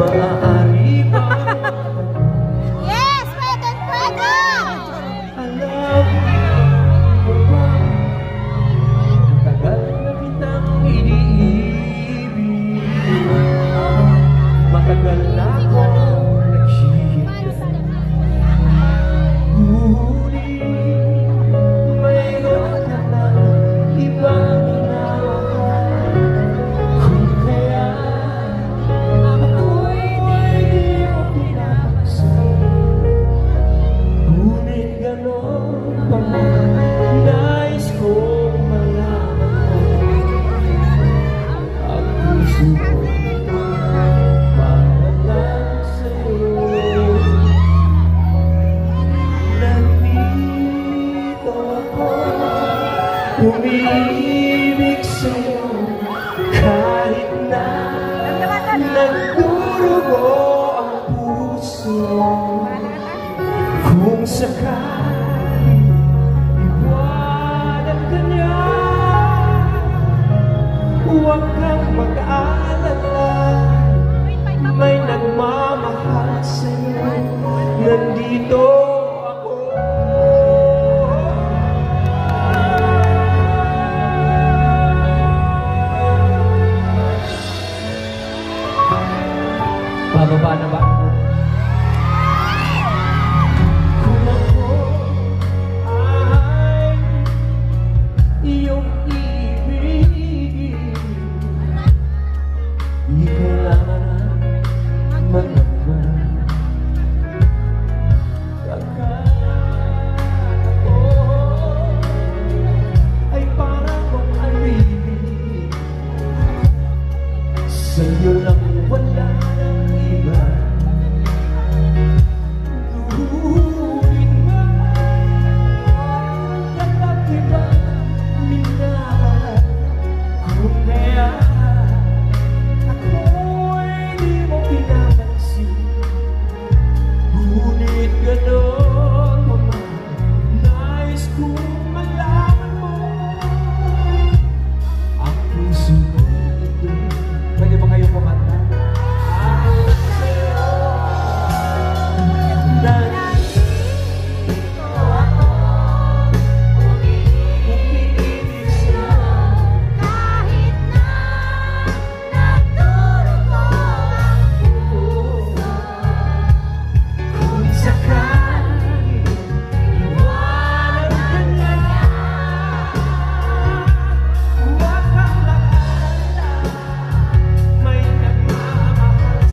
Maaari ba? Yes, pwede, pwede! Alam mo ba? Tagal na kitang iniibig. Matagal na akong nagsihintay. Ngunit mayroon ka ng ibang hinahanap. Kung kaya ako'y di mo pinapaksan. Ngunit ganon pa man, nais kong malaman mo. Ang puso ko para lang sa'yo. Nandito ako, umiibig sa'yo, kahit na nagdurugo ang puso. Kung sakali iwanan ka niya, huwag kang mag-aalala. May nagmamahal sa'yo, nandito ako. Bababa na ba?